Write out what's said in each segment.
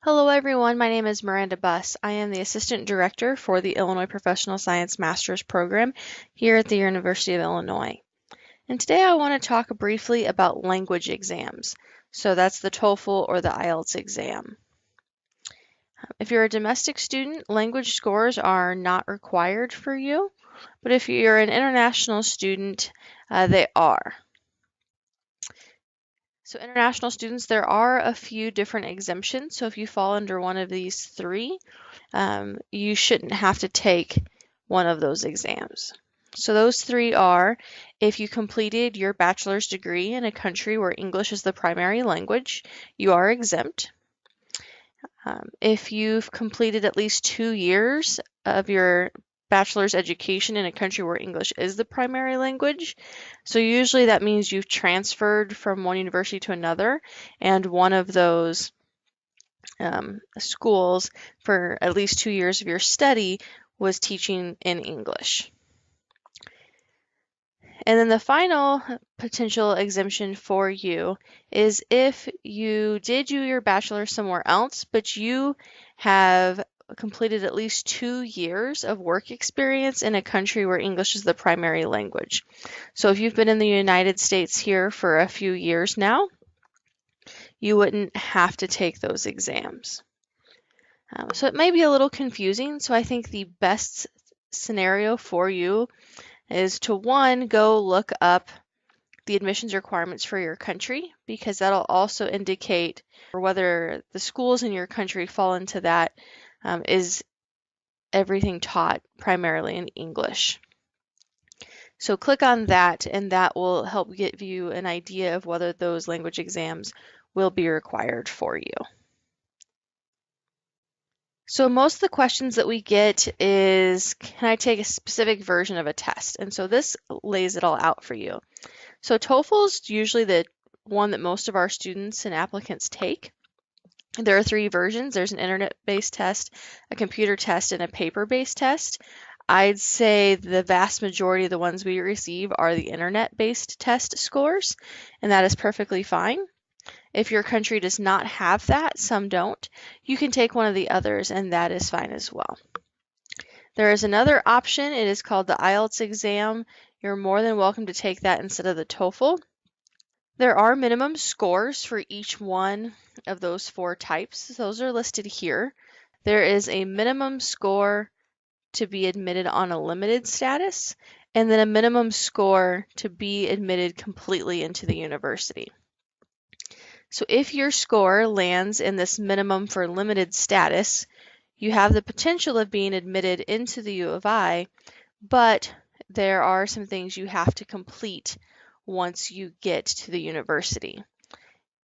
Hello everyone, my name is Miranda Buss. I am the Assistant Director for the Illinois Professional Science Master's Program here at the University of Illinois. And today I want to talk briefly about language exams. So that's the TOEFL or the IELTS exam. If you're a domestic student, language scores are not required for you, but if you're an international student, they are. So international students, there are a few different exemptions. So if you fall under one of these three, you shouldn't have to take one of those exams. So those three are if you completed your bachelor's degree in a country where English is the primary language, you are exempt. If you've completed at least 2 years of your bachelor's education in a country where English is the primary language. So usually that means you've transferred from one university to another, and one of those schools for at least 2 years of your study was teaching in English. And then the final potential exemption for you is if you did do your bachelor's somewhere else, but you have completed at least 2 years of work experience in a country where English is the primary language. So if you've been in the United States here for a few years now, you wouldn't have to take those exams. So it may be a little confusing, so I think the best scenario for you is to, one, go look up the admissions requirements for your country, because that'll also indicate whether the schools in your country fall into that. Is everything taught primarily in English? So click on that, and that will help give you an idea of whether those language exams will be required for you. So most of the questions that we get is, can I take a specific version of a test? And so this lays it all out for you. So TOEFL is usually the one that most of our students and applicants take. There are 3 versions. There's an internet-based test, a computer test, and a paper-based test. I'd say the vast majority of the ones we receive are the internet-based test scores, and that is perfectly fine. If your country does not have that, some don't, you can take one of the others, and that is fine as well. There is another option. It is called the IELTS exam. You're more than welcome to take that instead of the TOEFL. There are minimum scores for each one of those 4 types. Those are listed here. There is a minimum score to be admitted on a limited status, and then a minimum score to be admitted completely into the university. So if your score lands in this minimum for limited status, you have the potential of being admitted into the U of I, but there are some things you have to complete once you get to the university.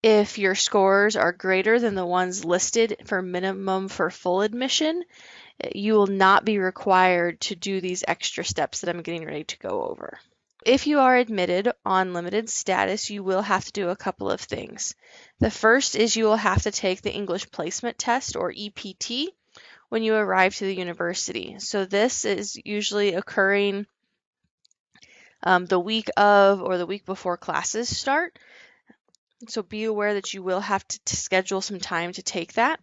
If your scores are greater than the ones listed for minimum for full admission, you will not be required to do these extra steps that I'm getting ready to go over. If you are admitted on limited status, you will have to do a couple of things. The first is you will have to take the English Placement Test, or EPT, when you arrive to the university. So this is usually occurring the week of or the week before classes start. So be aware that you will have to schedule some time to take that.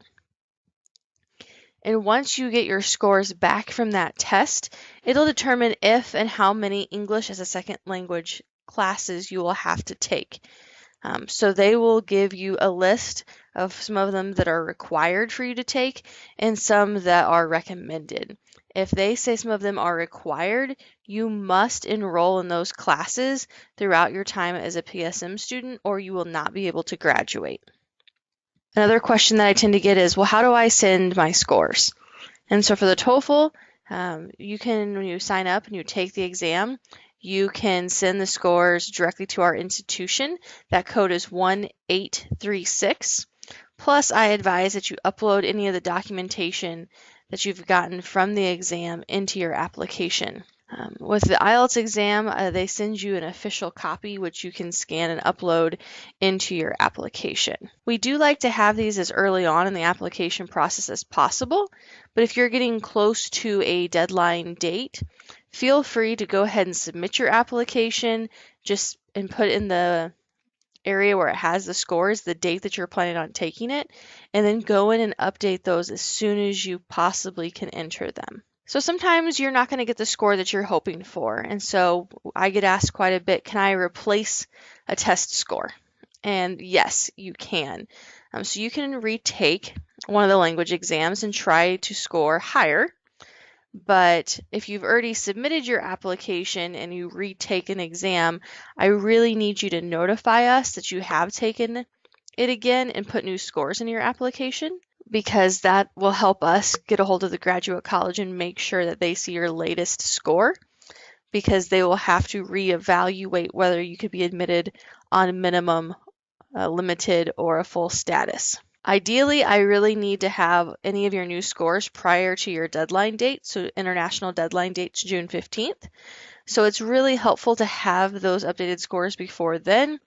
And once you get your scores back from that test, it'll determine if and how many English as a second language classes you will have to take. So they will give you a list of some of them that are required for you to take and some that are recommended. If they say some of them are required, you must enroll in those classes throughout your time as a PSM student, or you will not be able to graduate. Another question that I tend to get is, well, how do I send my scores? And so for the TOEFL, you can, when you sign up and you take the exam, you can send the scores directly to our institution. That code is 1836. Plus, I advise that you upload any of the documentation that you've gotten from the exam into your application. With the IELTS exam, they send you an official copy which you can scan and upload into your application. We do like to have these as early on in the application process as possible, but if you're getting close to a deadline date, feel free to go ahead and submit your application and put in the area where it has the scores, the date that you're planning on taking it, and then go in and update those as soon as you possibly can enter them. So sometimes you're not going to get the score that you're hoping for. And so I get asked quite a bit, can I replace a test score? And yes, you can. So you can retake one of the language exams and try to score higher. But if you've already submitted your application and you retake an exam, I really need you to notify us that you have taken it again and put new scores in your application, because that will help us get a hold of the graduate college and make sure that they see your latest score, because they will have to reevaluate whether you could be admitted on minimum, limited, or a full status. Ideally, I really need to have any of your new scores prior to your deadline date. So international deadline date's June 15th. So it's really helpful to have those updated scores before then,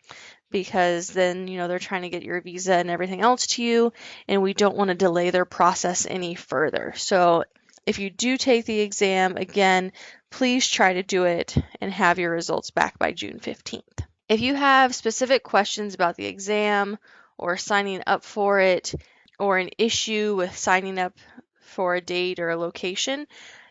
because then, they're trying to get your visa and everything else to you, and we don't want to delay their process any further. So if you do take the exam, again, please try to do it and have your results back by June 15th. If you have specific questions about the exam or signing up for it, or an issue with signing up for a date or a location,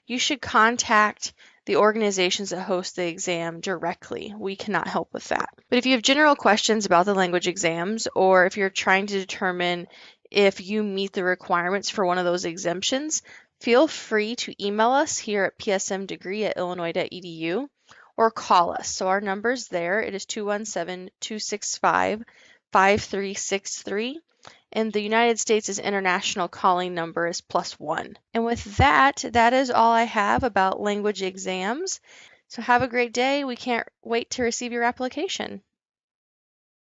you should contact the organizations that host the exam directly. We cannot help with that. But if you have general questions about the language exams, or if you're trying to determine if you meet the requirements for one of those exemptions, feel free to email us here at psmdegree@illinois.edu or call us. So our number's there. It is 217-265-5363. And the United States' international calling number is +1. And with that, that is all I have about language exams. So have a great day. We can't wait to receive your application.